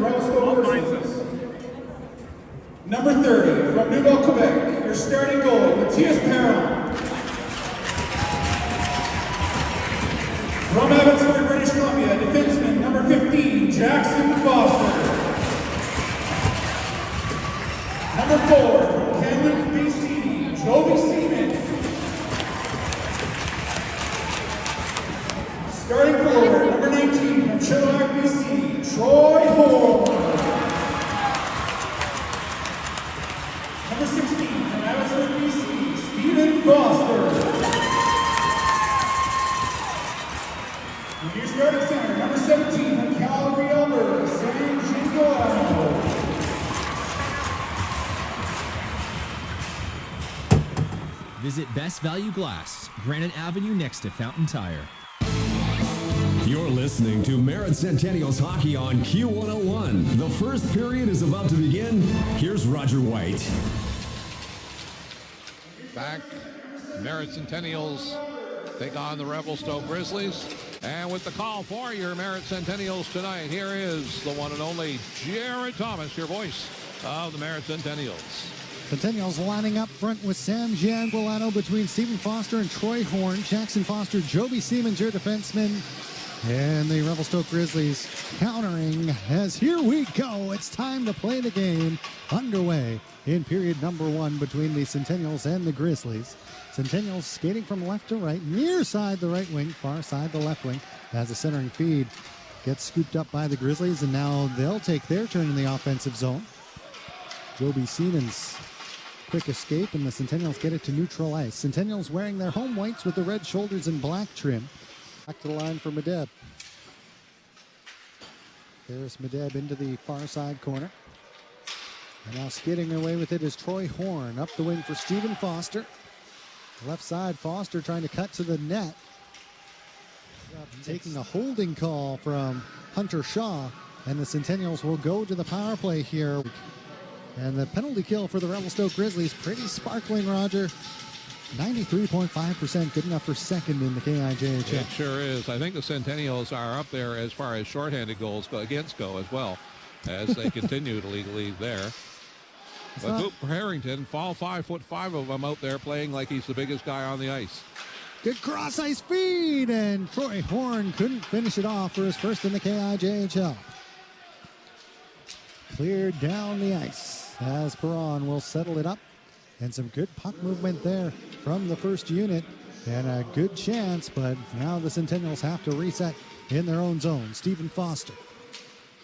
Revelstoke Grizzlies. Number 30, from Nouvelle Quebec, your starting goalie, Matthias Perron. From Abbotsford, British Columbia, defenseman number 15, Jackson Foster. Number 4, from Kamloops, BC, Joby Seaman. Starting forward, number 19, from Chilliwack, BC, Troy Horn. Number 16, from Abbotsford, BC, Stephen Foster. And your starting center, number 17, from Calgary, Alberta, Sam Gingolano. Visit Best Value Glass, Granite Avenue next to Fountain Tire. You're listening to Merritt Centennials hockey on Q101. The first period is about to begin. Here's Roger White. Back, Merritt Centennials take on the Revelstoke Grizzlies. And with the call for your Merritt Centennials tonight, here is the one and only Jared Thomas, your voice of the Merritt Centennials. Centennials lining up front with Sam Gianguilano between Stephen Foster and Troy Horn. Jackson Foster, Joby Seamans, your defenseman. And the Revelstoke Grizzlies countering as here we go. It's time to play the game underway in period number 1 between the Centennials and the Grizzlies. Centennials skating from left to right, near side the right wing, far side the left wing, as the centering feed gets scooped up by the Grizzlies, and now they'll take their turn in the offensive zone. Joby Seamans, quick escape, and the Centennials get it to neutral ice. Centennials wearing their home whites with the red shoulders and black trim. Back to the line for Medeb. There's Medeb into the far side corner. And now skidding away with it is Troy Horn. Up the wing for Stephen Foster. Left side, Foster trying to cut to the net. Taking a holding call from Hunter Shaw. And the Centennials will go to the power play here. And the penalty kill for the Revelstoke Grizzlies, pretty sparkling, Roger. 93.5%, good enough for second in the KIJHL. It sure is. I think the Centennials are up there as far as shorthanded goals against go as well, as they continue to lead there. But Cooper Harrington, fall 5'5" of them out there playing like he's the biggest guy on the ice. Good cross-ice feed, and Troy Horn couldn't finish it off for his first in the KIJHL. Cleared down the ice as Perron will settle it up. And some good puck movement there from the first unit. And a good chance, but now the Centennials have to reset in their own zone. Stephen Foster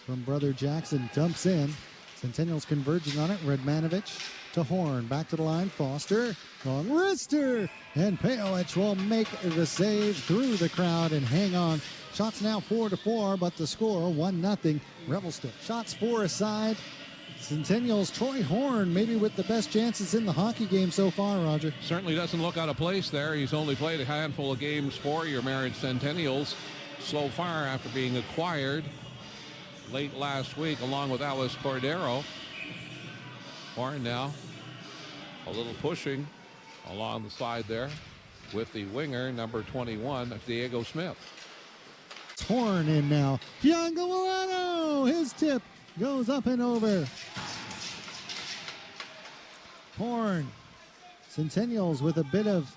from Brother Jackson dumps in. Centennials converging on it. Redmanovich to Horn. Back to the line. Foster. Long wrister. And Pejovic will make the save through the crowd and hang on. Shots now 4-4, but the score 1-0. Revelstoke. Shots 4 aside. Centennials, Troy Horn, maybe with the best chances in the hockey game so far, Roger. Certainly doesn't look out of place there. He's only played a handful of games for your Merritt Centennials so far after being acquired late last week along with Alice Cordero. Horn now a little pushing along the side there with the winger, number 21, Diego Smith. Horn in now. Gianguilano, his tip goes up and over. Horn. Centennials with a bit of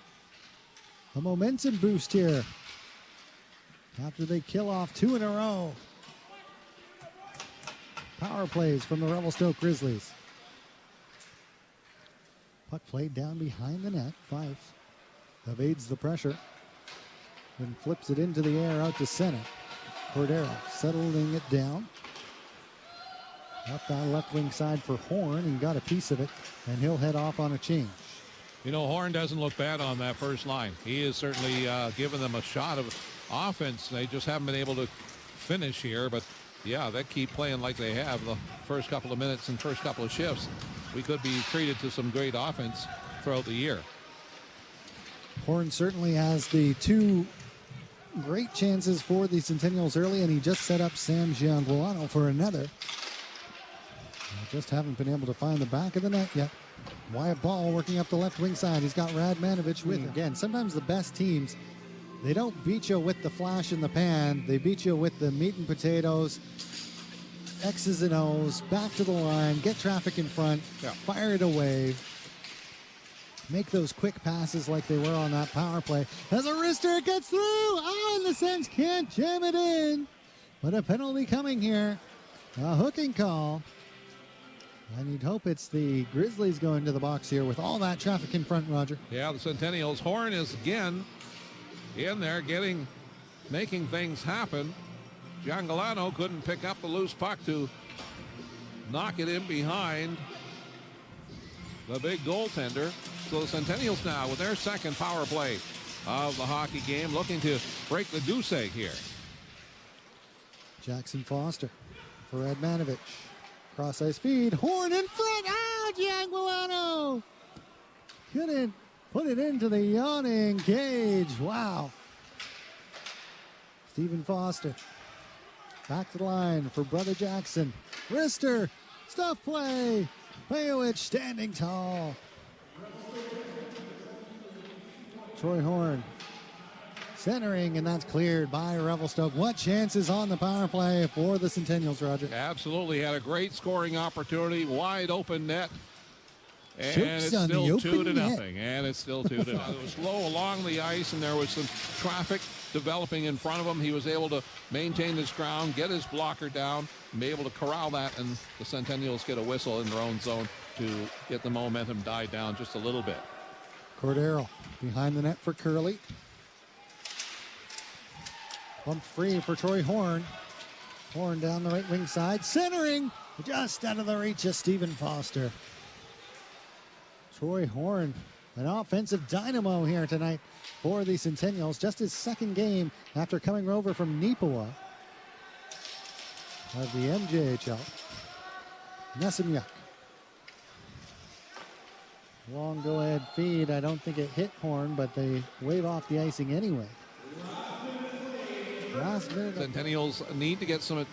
a momentum boost here after they kill off 2 in a row. Power plays from the Revelstoke Grizzlies. Puck played down behind the net. Fife evades the pressure. Then flips it into the air out to center. Cordero settling it down. Up that left wing side for Horn and got a piece of it, and he'll head off on a change. You know, Horn doesn't look bad on that first line. He is certainly giving them a shot of offense. They just haven't been able to finish here, but yeah, they keep playing like they have the first couple of minutes and first couple of shifts. We could be treated to some great offense throughout the year. Horn certainly has the 2 great chances for the Centennials early, and he just set up Sam Gianguilano for another. Just haven't been able to find the back of the net yet. Wyatt Ball working up the left wing side. He's got Radmanovich with him. Again, sometimes the best teams, they don't beat you with the flash in the pan. They beat you with the meat and potatoes. X's and O's, back to the line, get traffic in front, fire it away. Make those quick passes like they were on that power play. As a wrister, it gets through. Oh, and the Sens can't jam it in. But a penalty coming here. A hooking call. And you'd hope it's the Grizzlies going to the box here with all that traffic in front, Roger. Yeah, the Centennials. Horn is again in there making things happen. Giangalano couldn't pick up the loose puck to knock it in behind the big goaltender. So the Centennials now with their second power play of the hockey game, looking to break the goose egg here. Jackson Foster for Edmanovich. Cross ice feed. Horn in front. Ah, Gianguilano couldn't put it into the yawning cage. Wow. Stephen Foster back to the line for Brother Jackson. Wrister. Stuff play. Pejowicz standing tall. Troy Horn centering, and that's cleared by Revelstoke. What chances on the power play for the Centennials, Roger? Absolutely. Had a great scoring opportunity. Wide open net. And Shoots it's on still the 2-0. open net. And it's still 2-0. It was low along the ice, and there was some traffic developing in front of him. He was able to maintain his ground, get his blocker down, and be able to corral that, and the Centennials get a whistle in their own zone to get the momentum died down just a little bit. Cordero behind the net for Curley. Bump free for Troy Horn. Horn down the right wing side. Centering just out of the reach of Stephen Foster. Troy Horn, an offensive dynamo here tonight for the Centennials. Just his second game after coming over from Nipawa of the MJHL. Nesimyak. Long go-ahead feed. I don't think it hit Horn, but they wave off the icing anyway. Last minute. Centennials need to get some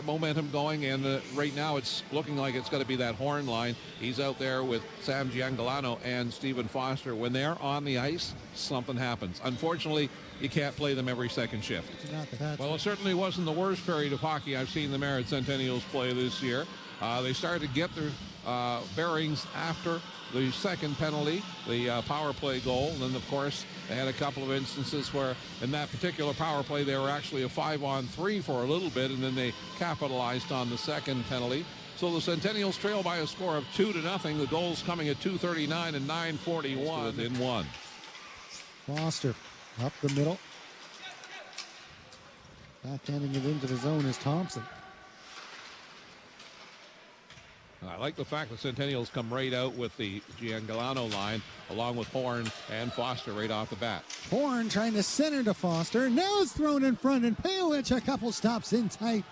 momentum going, and right now it's looking like it's going to be that Horn line. He's out there with Sam Giangalano and Stephen Foster. When they're on the ice, something happens. Unfortunately, you can't play them every second shift. Well, it certainly wasn't the worst period of hockey I've seen the Merritt Centennials play this year. They started to get their bearings after the second penalty, the power play goal. And then, of course, they had a couple of instances where in that particular power play, they were actually a 5-on-3 for a little bit, and then they capitalized on the second penalty. So the Centennials trail by a score of 2-0. The goals coming at 2:39 and 9:41 within one. Foster up the middle. Backhanding it into the zone is Thompson. I like the fact that Centennials come right out with the Giangalano line, along with Horn and Foster right off the bat. Horn trying to center to Foster. Now it's thrown in front, and Pejowicz a couple stops in tight.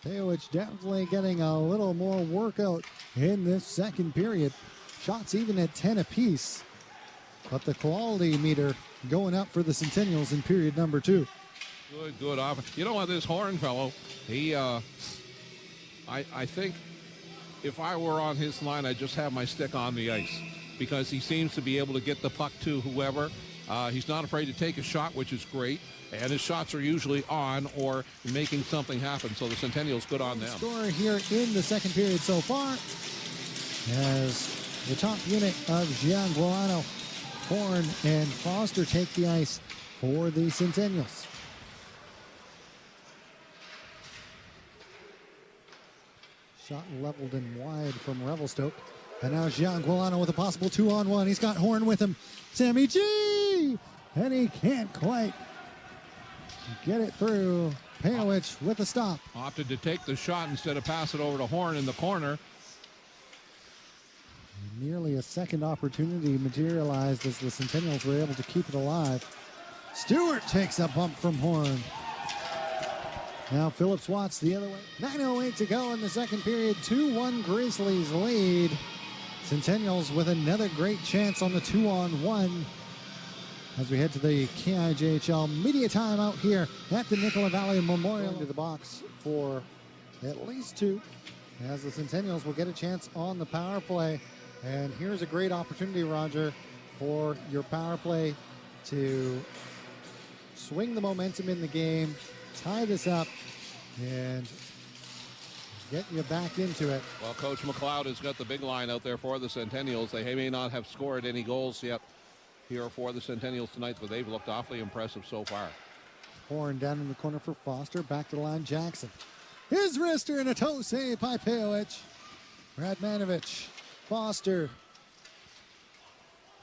Pejowicz definitely getting a little more workout in this second period. Shots even at 10 apiece. But the quality meter going up for the Centennials in period number 2. Good offense. You know what, this Horn fellow, he, I think if I were on his line, I'd just have my stick on the ice because he seems to be able to get the puck to whoever. He's not afraid to take a shot, which is great, and his shots are usually on or making something happen, so the Centennials good on them. Score here in the second period so far as the top unit of Gianguilano, Horn, and Foster take the ice for the Centennials. Shot leveled and wide from Revelstoke. And now Gianguilano with a possible 2-on-1. He's got Horn with him. Sammy G! And he can't quite get it through. Pejowicz with a stop. Opted to take the shot instead of pass it over to Horn in the corner. Nearly a second opportunity materialized as the Centennials were able to keep it alive. Stewart takes a bump from Horn. Now Phillips Watts the other way. 9:08 to go in the second period. 2-1 Grizzlies lead. Centennials with another great chance on the 2-on-1 as we head to the KIJHL media timeout here at the Nicola Valley Memorial. Into the box for at least 2 as the Centennials will get a chance on the power play. And here's a great opportunity, Roger, for your power play to swing the momentum in the game tie this up and get you back into it. Well, Coach McLeod has got the big line out there for the Centennials. They may not have scored any goals yet here for the Centennials tonight, but they've looked awfully impressive so far. Horn down in the corner for Foster. Back to the line, Jackson. His wrister and a toe save by Pejovic. Radmanovic. Foster.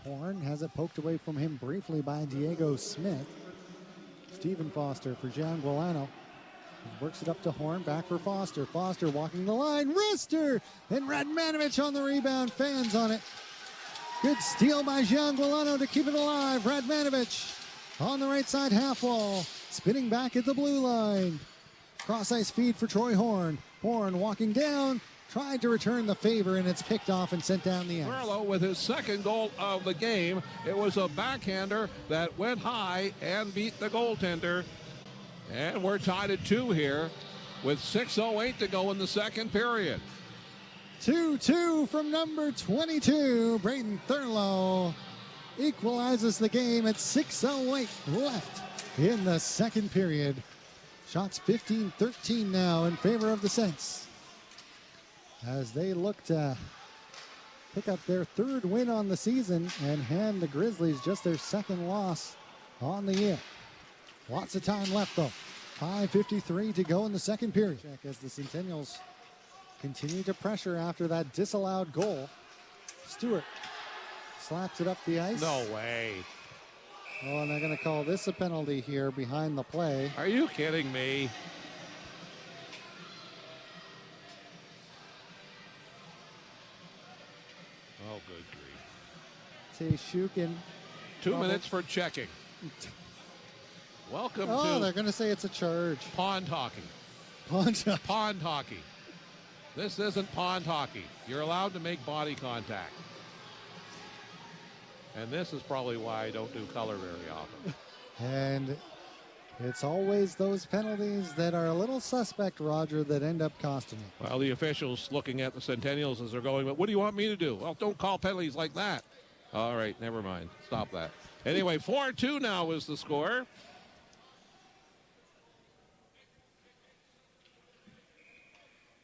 Horn has it poked away from him briefly by Diego Smith. Stephen Foster for Gian Guilano. He works it up to Horn, back for Foster. Foster walking the line, wrister! And Radmanovic on the rebound, fans on it. Good steal by Gian Guilano to keep it alive. Radmanovic on the right side half wall, spinning back at the blue line. Cross ice feed for Troy Horn. Horn walking down, tried to return the favor, and it's picked off and sent down the ice. Thurlow with his second goal of the game. It was a backhander that went high and beat the goaltender. And we're tied at 2 here with 6:08 to go in the second period. 2-2 from number 22. Braden Thurlow equalizes the game at 6:08 left in the second period. Shots 15-13 now in favor of the Cents, as they look to pick up their third win on the season and hand the Grizzlies just their second loss on the year. Lots of time left though. 5:53 to go in the second period. Check as the Centennials continue to pressure after that disallowed goal. Stewart slaps it up the ice. No way. Oh, and they're going to call this a penalty here behind the play. Are you kidding me? Oh, good grief. Teshukin. 2 minutes for checking. Welcome Oh, to they're going to say it's a charge. pond hockey. Poncha. Pond hockey. This isn't pond hockey. You're allowed to make body contact. And this is probably why I don't do color very often. And it's always those penalties that are a little suspect, Roger, that end up costing you. Well, the officials looking at the Centennials as they're going, but what do you want me to do? Well, don't call penalties like that. All right, never mind. Stop that. Anyway, 4-2 now is the score.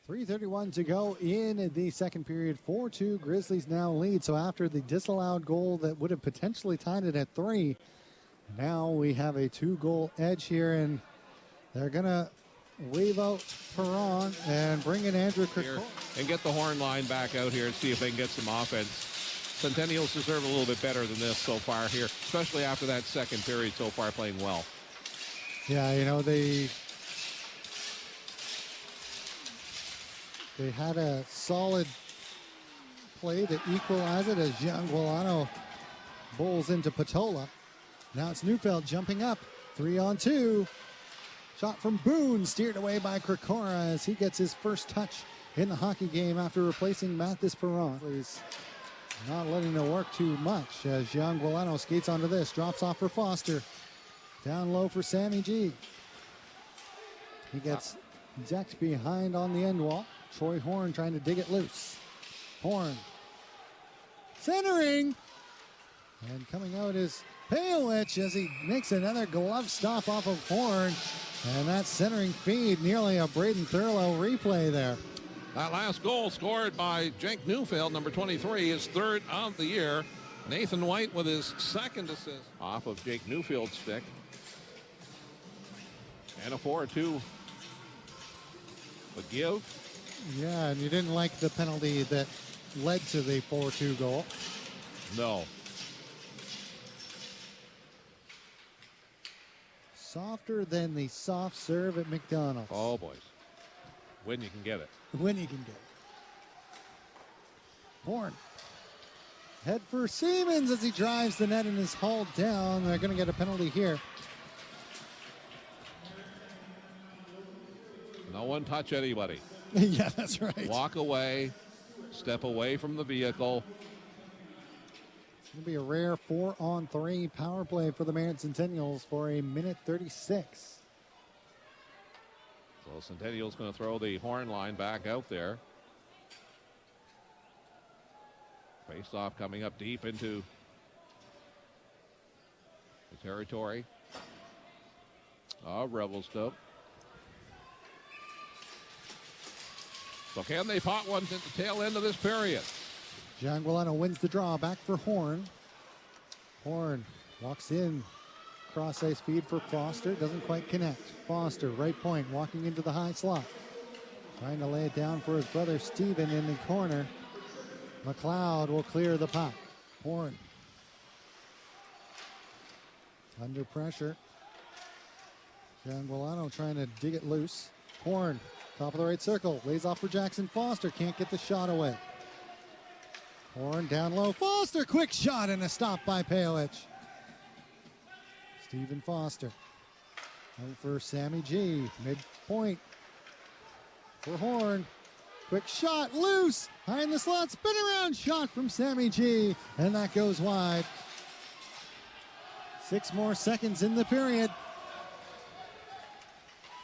.331 to go in the second period. 4-2, Grizzlies now lead. So after the disallowed goal that would have potentially tied it at 3, now we have a 2-goal edge here, and they're going to wave out Perron and bring in Andrew Here, Kirkor. and get the horn line back out here and see if they can get some offense. Centennials deserve a little bit better than this so far here, especially after that second period so far playing well. Yeah, you know, they had a solid play to equalize it as Gian Guilano bowls into Patola. Now it's Neufeld jumping up. 3-on-2. Shot from Boone, steered away by Krikora as he gets his first touch in the hockey game after replacing Mathis Perron. He's not letting it work too much as Gian Guilano skates onto this. Drops off for Foster. Down low for Sammy G. He gets decked behind on the end wall. Troy Horn trying to dig it loose. Horn centering. And coming out is Pejovic as he makes another glove stop off of Horn. And that centering feed, nearly a Braden Thurlow replay there. That last goal scored by Jake Neufeld, number 23, his third of the year. Nathan White with his second assist off of Jake Neufeld's stick. And a 4-2. A give. Yeah, and you didn't like the penalty that led to the 4-2 goal. No. Softer than the soft serve at McDonald's. Oh, boys. When you can get it. When you can get it. Horn. Head for Siemens as he drives the net and is hauled down. They're going to get a penalty here. No one touch anybody. Yeah, that's right. Walk away. Step away from the vehicle. It's going to be a rare 4-on-3 power play for the Merritt Centennials for a minute 36. So Centennial's going to throw the horn line back out there. Face-off coming up deep into the territory of Revelstoke. So can they pot one at the tail end of this period? Gianguilano wins the draw. Back for Horn. Horn walks in. Cross ice feed for Foster. Doesn't quite connect. Foster, right point, walking into the high slot. Trying to lay it down for his brother Steven in the corner. McLeod will clear the puck. Horn. Under pressure. Gianguilano trying to dig it loose. Horn, top of the right circle. Lays off for Jackson Foster. Can't get the shot away. Horn down low. Foster, quick shot and a stop by Pejovic. Stephen Foster. Out for Sammy G. Midpoint for Horn. Quick shot, loose. High in the slot, spin around shot from Sammy G. And that goes wide. 6 more seconds in the period.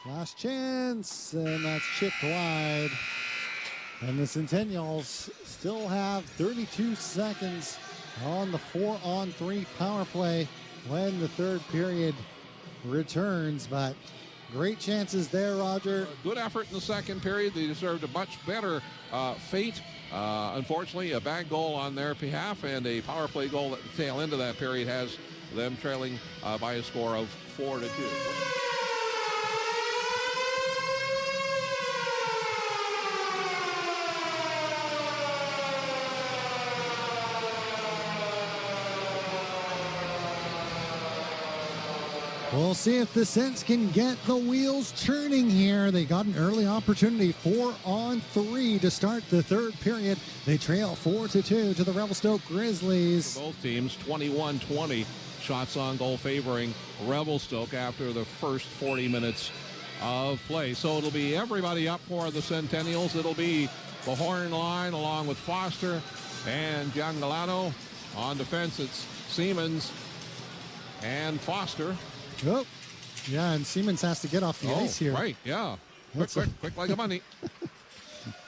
Last chance, and that's chipped wide. And the Centennials still have 32 seconds on the 4-on-3 power play when the third period returns. But great chances there, Roger. Good effort in the second period. They deserved a much better fate. Unfortunately, a bad goal on their behalf and a power play goal at the tail end of that period has them trailing by a score of 4-2. We'll see if the Sens can get the wheels churning here. They got an early opportunity, 4-on-3 to start the third period. They trail 4-2 to the Revelstoke Grizzlies. For both teams, 21-20 shots on goal favoring Revelstoke after the first 40 minutes of play. So it'll be everybody up for the Centennials. It'll be the Horn line along with Foster and Gianguilano. On defense, it's Siemens and Foster. Oh, yeah, and Siemens has to get off the ice here. Right, yeah. Quick like a bunny.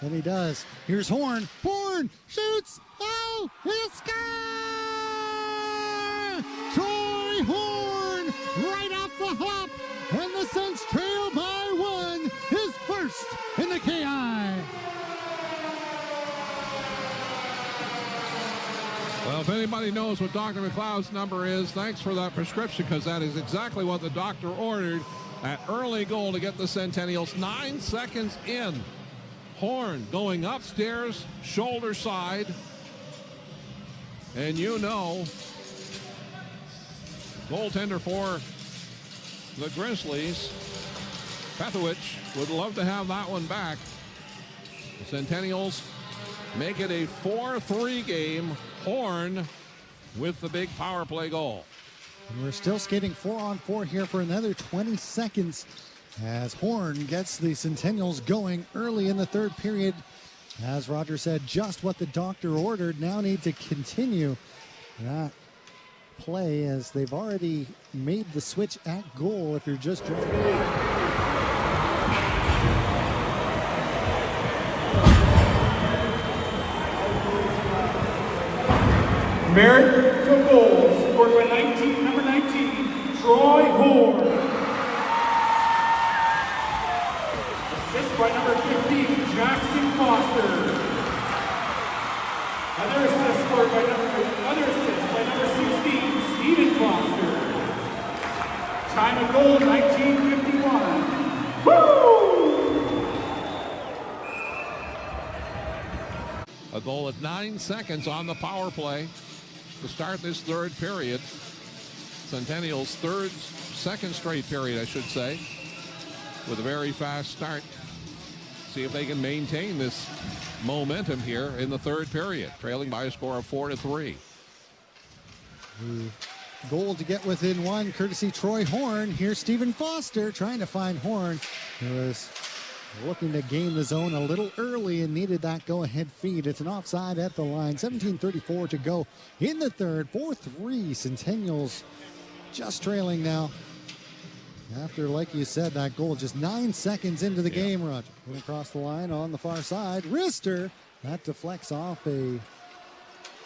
And he does. Here's Horn. Horn shoots. Oh, he'll score! Troy Horn right off the hop. And the Sens trail by 1. His first in the KI. Well, if anybody knows what Dr. McLeod's number is, thanks for that prescription, because that is exactly what the doctor ordered. That early goal to get the Centennials 9 seconds in. Horn going upstairs, shoulder side. And you know, goaltender for the Grizzlies, Pejovic, would love to have that one back. The Centennials make it a 4-3 game. Horn with the big power play goal. And we're still skating 4-on-4 here for another 20 seconds as Horn gets the Centennials going early in the third period. As Roger said, just what the doctor ordered. Now need to continue that play as they've already made the switch at goal if you're just joining. Merritt to goal, scored by number 19, Troy Horn. Assist by number 15, Jackson Foster. Other assist by number 16, Stephen Foster. Time of goal, 19:51. Woo! A goal at 9 seconds on the power play to start this third period. Centennials' second straight period, I should say, with a very fast start. See if they can maintain this momentum here in the third period, trailing by a score of 4-3. The goal to get within 1, courtesy Troy Horn. Here's Stephen Foster trying to find Horn, who was looking to gain the zone a little early and needed that go-ahead feed. It's an offside at the line. 17:34 to go in the third. 4-3 Centennials just trailing now. After, like you said, that goal just 9 seconds into the game, Roger. Going across the line on the far side. Wrister, that deflects off a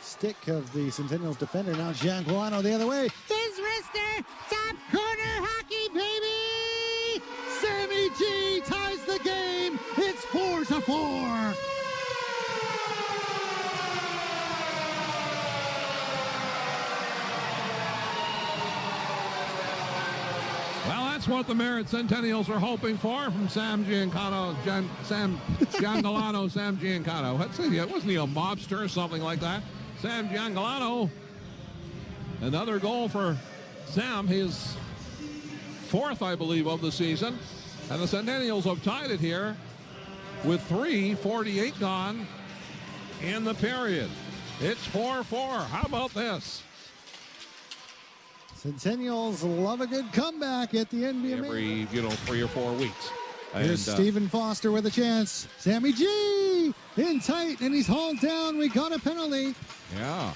stick of the Centennials defender. Now Gianguilano the other way. There's Wrister. Top corner hockey, baby. Sammy G ties the game. It's 4-4. That's what the Merritt Centennials are hoping for from Sam Giancano. Sam Giancano. Let's see, wasn't he a mobster or something like that? Sam Giancano. Another goal for Sam, his fourth, I believe, of the season. And the Centennials have tied it here with 3:48 gone in the period. It's 4-4. How about this? Centennials love a good comeback at the NBA. Every, 3 or 4 weeks. Here's Stephen Foster with a chance. Sammy G in tight, and he's hauled down. We got a penalty. Yeah.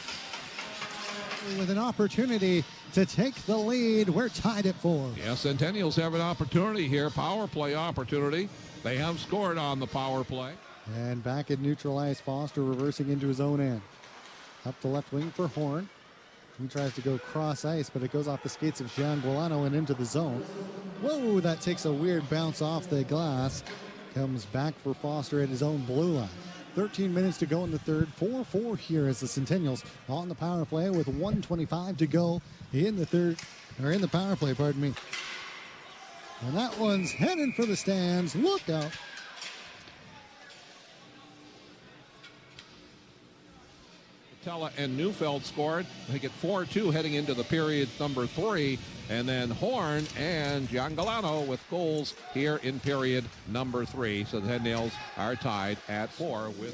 With an opportunity to take the lead. We're tied at 4. Yeah, Centennials have an opportunity here, power play opportunity. They have scored on the power play. And back at neutral ice, Foster reversing into his own end. Up the left wing for Horn. He tries to go cross ice, but it goes off the skates of Gianguilano and into the zone. Whoa, that takes a weird bounce off the glass. Comes back for Foster at his own blue line. 13 minutes to go in the third. 4-4 here as the Centennials on the power play with 1:25 to go in the third, or in the power play, pardon me. And that one's heading for the stands. Look out. Tella and Neufeld scored. They get 4-2 heading into the period number 3. And then Horn and Giangalano with goals here in period number 3. So the Centennials are tied at 4 with.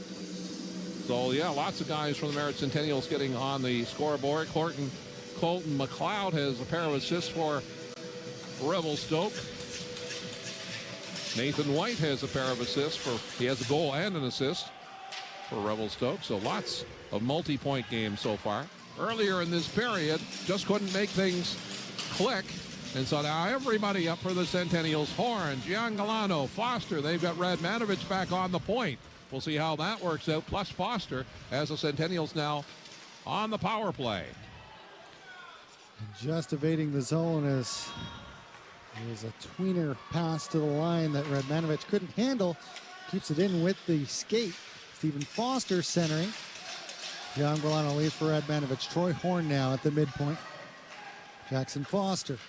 So, yeah, lots of guys from the Merritt Centennials getting on the scoreboard. Colton McLeod has a pair of assists for Revelstoke. Nathan White has a pair of assists he has a goal and an assist for Revelstoke. So lots of multi-point games so far. Earlier in this period, just couldn't make things click. And so now everybody up for the Centennials. Horn, Giangalano, Foster. They've got Radmanovich back on the point. We'll see how that works out. Plus Foster as the Centennials now on the power play. Just evading the zone as there was a tweener pass to the line that Radmanovich couldn't handle. Keeps it in with the skate. Stephen Foster centering. Gianguilano leads for Radmanovich. Troy Horn now at the midpoint. Jackson Foster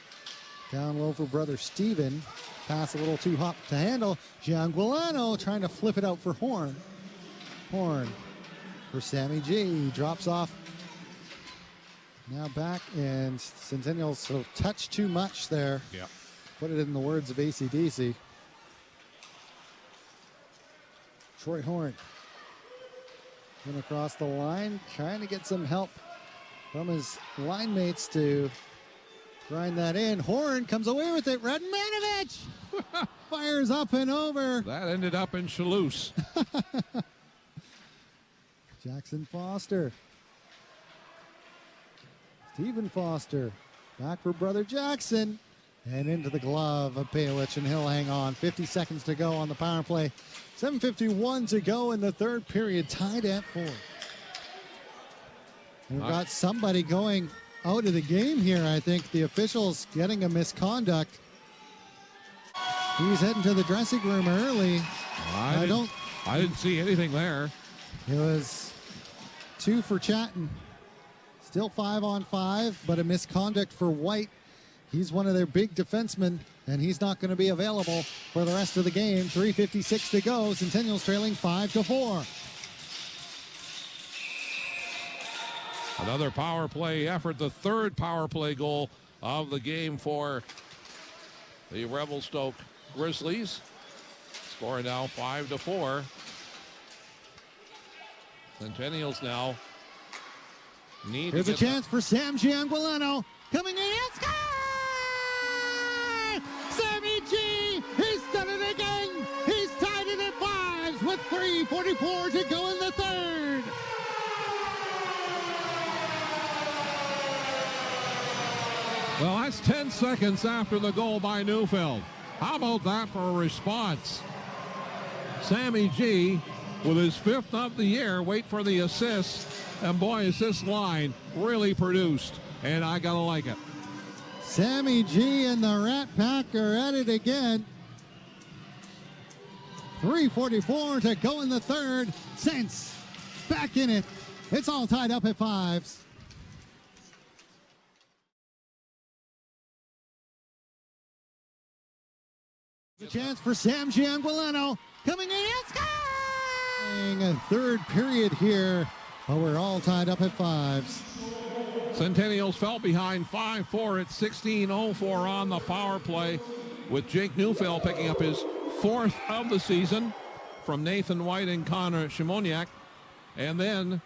down low for brother Steven. Pass a little too hot to handle. Gianguilano trying to flip it out for Horn. Horn for Sammy G. Drops off. Now back, and Centennials sort of touched too much there. Yeah. Put it in the words of AC/DC. Troy Horn going across the line, trying to get some help from his line mates to grind that in. Horn comes away with it. Radmanovich fires up and over. That ended up in Toulouse. Jackson Foster. Stephen Foster. Back for brother Jackson. And into the glove of Palich, and he'll hang on. 50 seconds to go on the power play. 7:51 to go in the third period. Tied at 4. We've got somebody going out of the game here. I think the officials getting a misconduct. He's heading to the dressing room early. I didn't see anything there. It was 2 for Chatton. Still 5-on-5, but a misconduct for White. He's one of their big defensemen, and he's not going to be available for the rest of the game. 3:56 to go. Centennials trailing 5-4. Another power play effort, the third power play goal of the game for the Revelstoke Grizzlies. Score now 5-4. Centennials now need Here's to a chance for Sam Gianguilano. Coming in and score! Sammy G! He's done it again! He's tied it at 5 with 3:44 to go in the third. Well, that's 10 seconds after the goal by Neufeld. How about that for a response? Sammy G with his 5th of the year. Wait for the assist. And boy, assist line really produced. And I gotta like it. Sammy G and the Rat Pack are at it again. 3:44 to go in the third. Sense back in it. It's all tied up at 5. The chance for Sam Gianguilano coming in and scoring! A third period here, but we're all tied up at fives. Centennials fell behind 5-4 at 16:04 on the power play, with Jake Neufeld picking up his fourth of the season from Nathan White and Connor Shimoniak. And then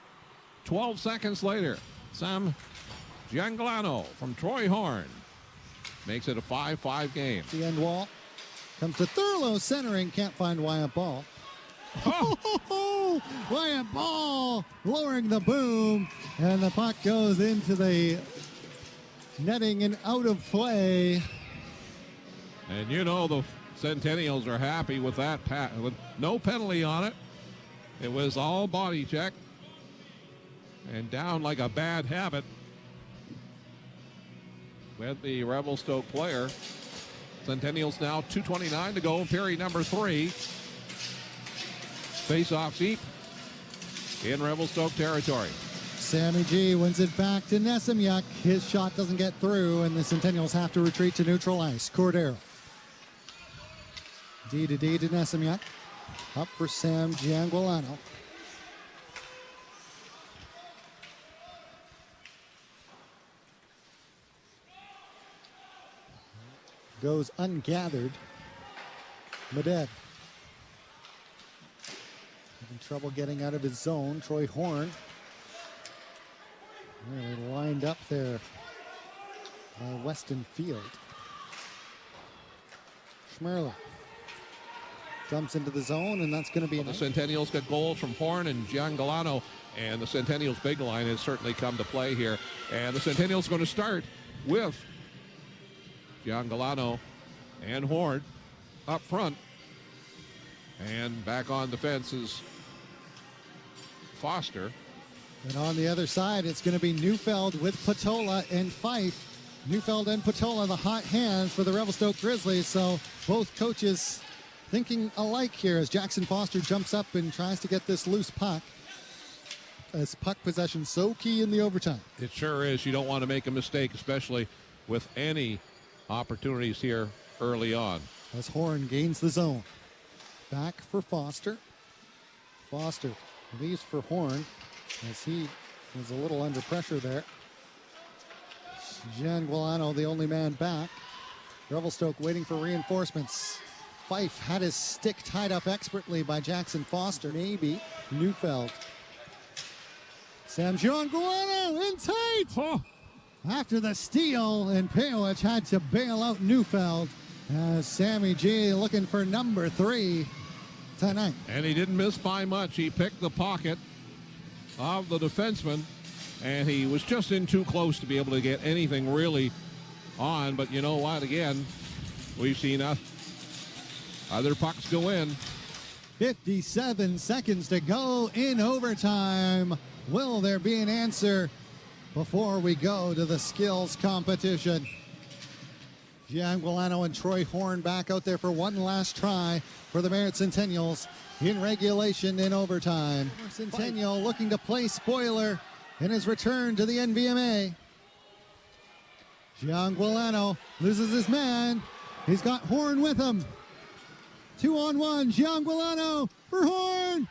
12 seconds later, Sam Gianguilano from Troy Horn makes it a 5-5 game. The end wall comes to Thurlow centering, can't find Wyatt Ball. Oh! Wyatt Ball lowering the boom, and the puck goes into the netting and out of play. And you know the Centennials are happy with that with no penalty on it. It was all body check and down like a bad habit with the Revelstoke player. Centennials now 2:29 to go in period number 3. Face off deep in Revelstoke territory. Sammy G wins it back to Nesimyak. His shot doesn't get through, and the Centennials have to retreat to neutral ice. Cordero. D to Nesimyak. Up for Sam Gianguilano. Goes ungathered. Meded. Having trouble getting out of his zone. Troy Horn. Really lined up there by Weston Field. Schmerler dumps into the zone, and that's going to be the Centennials got goals from Horn and Gianguilano, and the Centennials' big line has certainly come to play here. And the Centennials going to start with Gianguilano and Horn up front, and back on defense is Foster. And on the other side, it's going to be Neufeld with Patola and Fife. Neufeld and Patola, the hot hands for the Revelstoke Grizzlies. So both coaches thinking alike here as Jackson Foster jumps up and tries to get this loose puck. As puck possession so key in the overtime. It sure is. You don't want to make a mistake, especially with any opportunities here early on. As Horn gains the zone. Back for Foster. Foster leaves for Horn as he was a little under pressure there. Gianguilano, the only man back. Revelstoke waiting for reinforcements. Fife had his stick tied up expertly by Jackson Foster. Maybe Neufeld. Sam Gianguilano in tight! Oh. After the steal, and Pejovic had to bail out Neufeld as Sammy G looking for number 3 tonight. And he didn't miss by much. He picked the pocket of the defenseman, and he was just in too close to be able to get anything really on. But you know what? Again, we've seen other pucks go in. 57 seconds to go in overtime. Will there be an answer before we go to the skills competition? Gianguilano and Troy Horn back out there for one last try for the Merritt Centennials in regulation in overtime. Centennial looking to play spoiler in his return to the NVMA. Gianguilano loses his man. He's got Horn with him. 2-on-1. Gianguilano for Horn.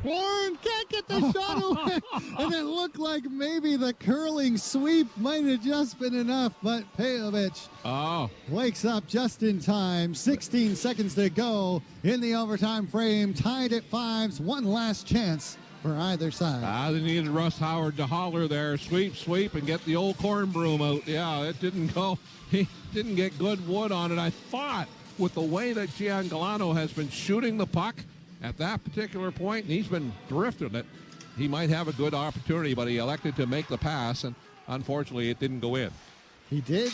Horn can't get the shot away, and it looked like maybe the curling sweep might have just been enough, but Pejovic wakes up just in time. 16 seconds to go in the overtime frame, tied at 5s, one last chance for either side. They needed Russ Howard to holler there, sweep, and get the old corn broom out. Yeah, it didn't go. He didn't get good wood on it. I thought with the way that Gianguilano has been shooting the puck at that particular point, and he's been drifting it, he might have a good opportunity, but he elected to make the pass, and unfortunately it didn't go in. He did,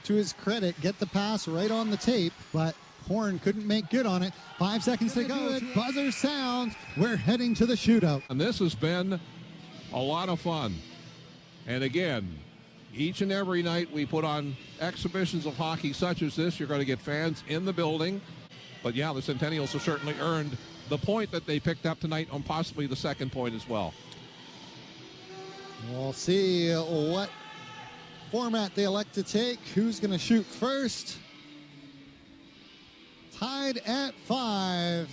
to his credit, get the pass right on the tape, but Horn couldn't make good on it. 5 seconds to go. Buzzer sounds. We're heading to the shootout. And this has been a lot of fun. And again, each and every night we put on exhibitions of hockey such as this. You're going to get fans in the building. But yeah, the Centennials have certainly earned the point that they picked up tonight, on possibly the second point as well. We'll see what format they elect to take. Who's going to shoot first? tied at 5.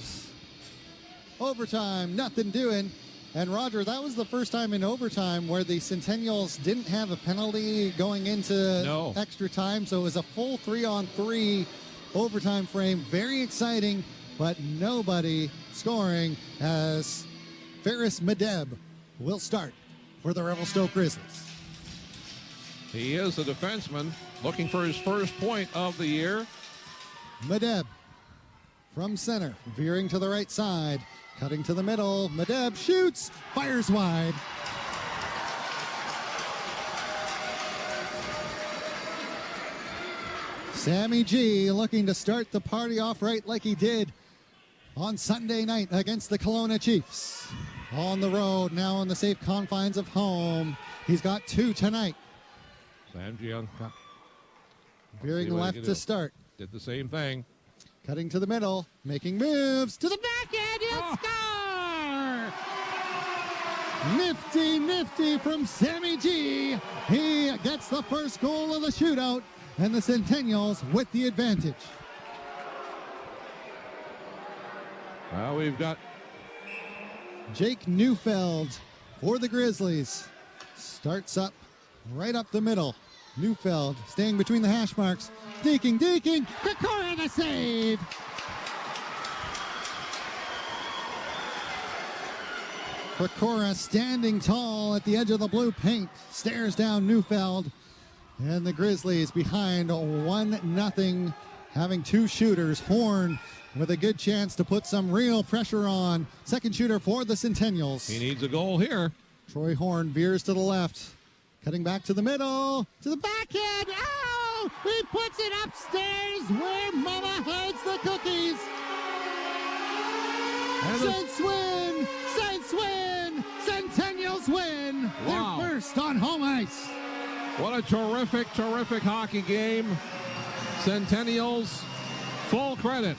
Overtime, nothing doing. And Roger, that was the first time in overtime where the Centennials didn't have a penalty going into extra time. So it was a full 3-on-3 overtime frame. Very exciting, but nobody scoring as Ferris Medeb will start for the Revelstoke Grizzlies. He is a defenseman looking for his first point of the year. Medeb from center, veering to the right side, cutting to the middle. Medeb shoots, fires wide. Sammy G looking to start the party off right like he did on Sunday night against the Kelowna Chiefs. On the road, now in the safe confines of home. He's got 2 tonight. Sam G veering left to start. Did the same thing. Cutting to the middle, making moves to the backhand, he'll score! Nifty, nifty from Sammy G. He gets the first goal of the shootout, and the Centennials with the advantage. Well, we've got Jake Neufeld for the Grizzlies. Starts up right up the middle. Neufeld staying between the hash marks. Deking. Krakora the save. Krakora standing tall at the edge of the blue paint. Stares down Neufeld. And the Grizzlies behind 1-0. Having 2 shooters. Horn with a good chance to put some real pressure on. Second shooter for the Centennials. He needs a goal here. Troy Horn veers to the left. Cutting back to the middle, to the backhand. Oh! He puts it upstairs where Mama hides the cookies. Saints win! Centennials win! Wow. They're first on home ice. What a terrific, terrific hockey game. Centennials, full credit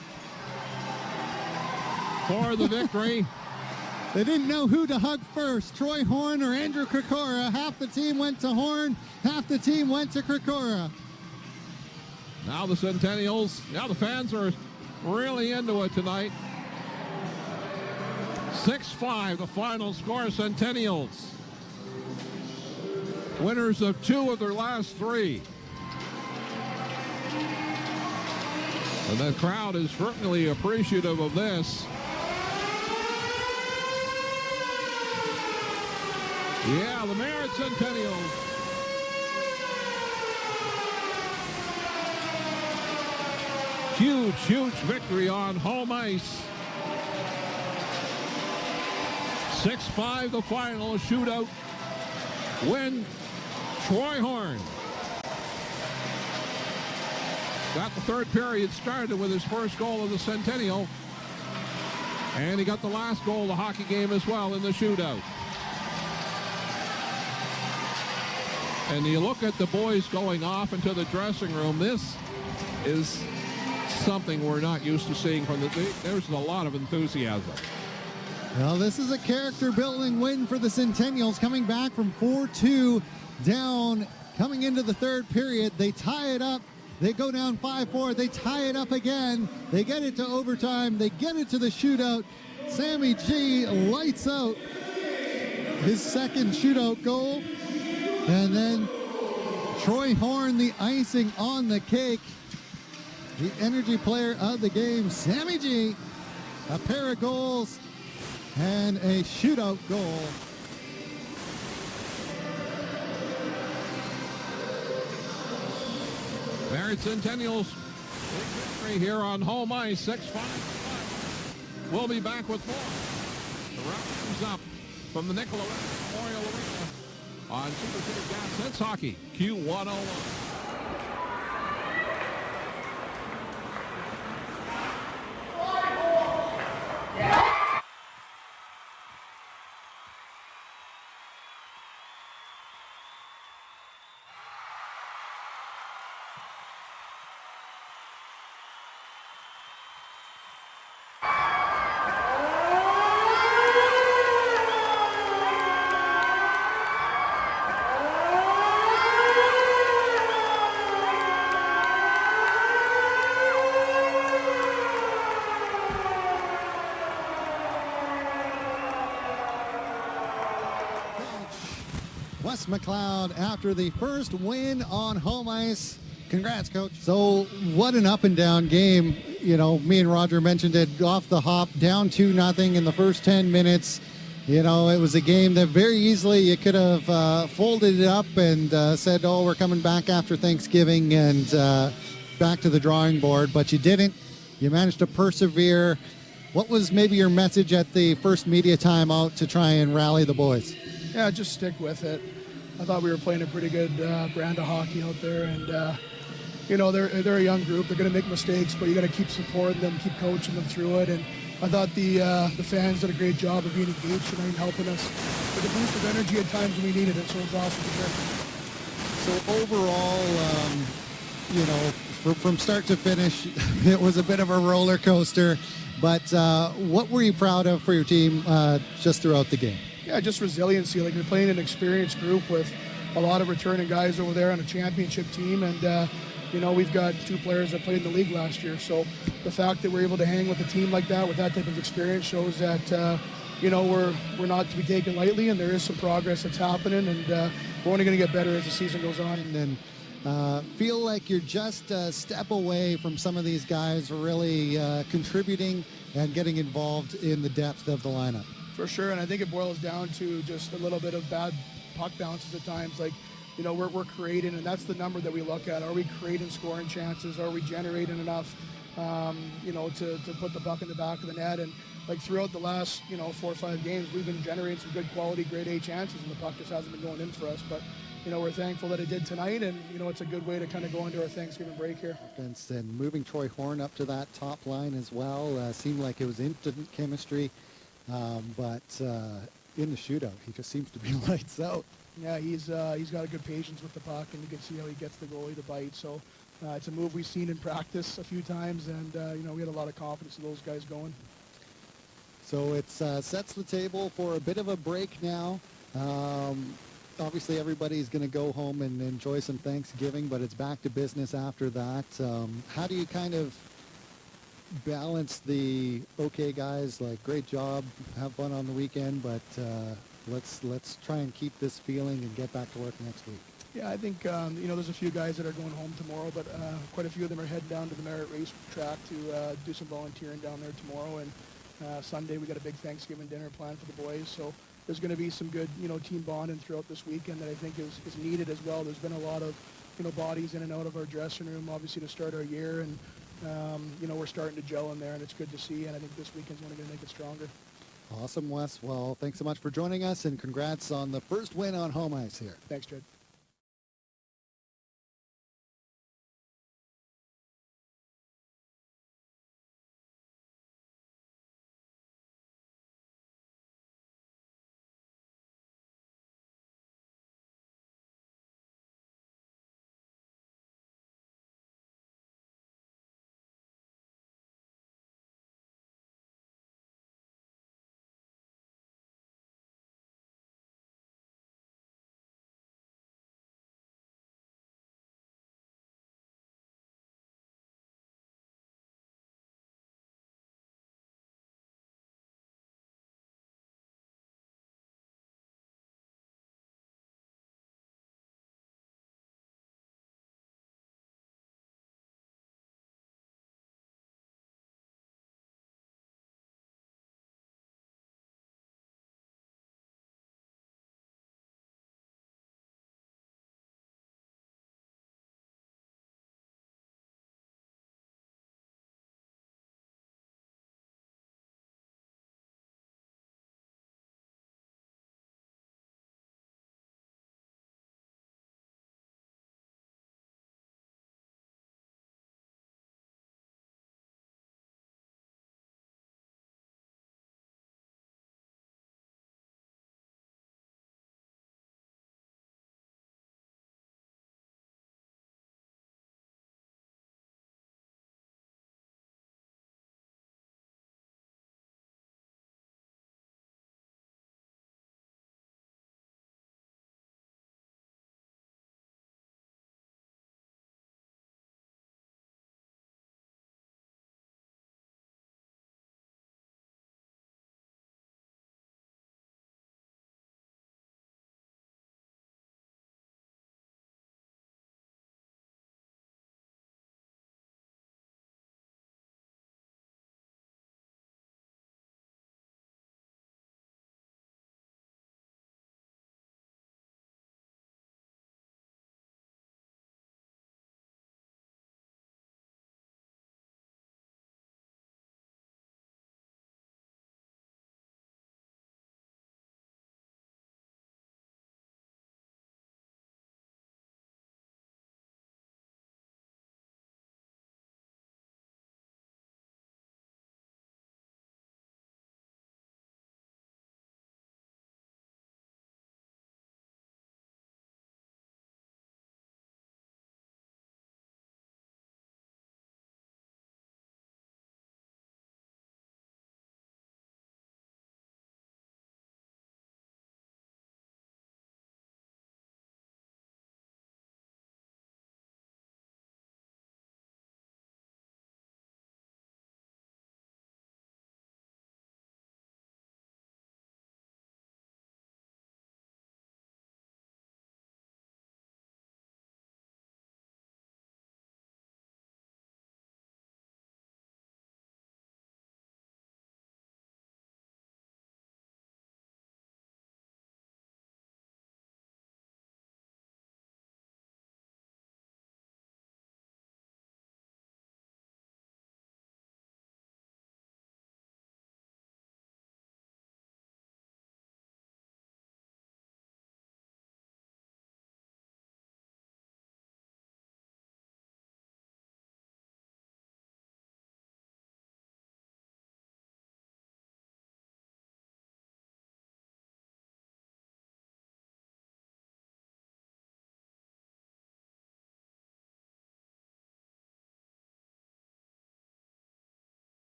for the victory. They didn't know who to hug first, Troy Horn or Andrew Krakora. Half the team went to Horn, half the team went to Krakora. Now the Centennials, now the fans are really into it tonight. 6-5, the final score. Centennials, winners of 2 of their last 3. And the crowd is certainly appreciative of this. Yeah, the Merritt Centennials. Huge victory on home ice. 6-5 the final shootout. Win. Troy Horn got the third period started with his first goal of the Centennial. And he got the last goal of the hockey game as well in the shootout. And you look at the boys going off into the dressing room. This is something we're not used to seeing from there's a lot of enthusiasm. Well, this is a character-building win for the Centennials, coming back from 4-2 down, coming into the third period. They tie it up. They go down 5-4. They tie it up again. They get it to overtime. They get it to the shootout. Sammy G lights out his second shootout goal. And then Troy Horn, the icing on the cake. The energy player of the game, Sammy G. A pair of goals and a shootout goal. Merritt Centennials victory here on home ice, 6-5. We'll be back with more. The round comes up from the Nicola Memorial Arena on Super City Gas Sense Hockey, Q101. Wes McLeod after the first win on home ice. Congrats, Coach. So what an up and down game. You know, me and Roger mentioned it off the hop, down 2-0 in the first 10 minutes. You know, it was a game that very easily you could have folded it up and said, oh, we're coming back after Thanksgiving and back to the drawing board, but you didn't. You managed to persevere. What was maybe your message at the first media timeout to try and rally the boys? Yeah, just stick with it. I thought we were playing a pretty good brand of hockey out there, and you know, they're a young group. They're going to make mistakes, but you got to keep supporting them, keep coaching them through it. And I thought the fans did a great job of being engaged tonight and helping us with a boost of energy at times when we needed it. So it was awesome to hear. So overall, you know, from start to finish, it was a bit of a roller coaster. But what were you proud of for your team just throughout the game? Yeah, just resiliency. Like, we're playing an experienced group with a lot of returning guys over there on a championship team, and you know, we've got 2 players that played in the league last year. So the fact that we're able to hang with a team like that, with that type of experience, shows that you know, we're not to be taken lightly, and there is some progress that's happening, and we're only going to get better as the season goes on. And then feel like you're just a step away from some of these guys really contributing and getting involved in the depth of the lineup. For sure, and I think it boils down to just a little bit of bad puck bounces at times. Like, you know, we're creating, and that's the number that we look at. Are we creating scoring chances? Are we generating enough, you know, to put the puck in the back of the net? And like, throughout the last, you know, 4 or 5 games, we've been generating some good quality grade A chances, and the puck just hasn't been going in for us. But, you know, we're thankful that it did tonight, and, you know, it's a good way to kind of go into our Thanksgiving break here. And moving Troy Horn up to that top line as well seemed like it was instant chemistry, but in the shootout, he just seems to be lights out. Yeah, he's got a good patience with the puck, and you can see how he gets the goalie to bite. So it's a move we've seen in practice a few times, and you know, we had a lot of confidence in those guys going. So it sets the table for a bit of a break now. Obviously, everybody's going to go home and enjoy some Thanksgiving, but it's back to business after that. How do you kind of balance the, okay, guys, like, great job, have fun on the weekend, but let's try and keep this feeling and get back to work next week? Yeah, I think, you know, there's a few guys that are going home tomorrow, but quite a few of them are heading down to the Merritt race track to do some volunteering down there tomorrow. And Sunday we got a big Thanksgiving dinner planned for the boys. So there's going to be some good, you know, team bonding throughout this weekend that I think is needed as well. There's been a lot of, you know, bodies in and out of our dressing room, obviously, to start our year. And, you know, we're starting to gel in there, and it's good to see. And I think this weekend's only going to make it stronger. Awesome, Wes. Well, thanks so much for joining us, and congrats on the first win on home ice here. Thanks, Jed.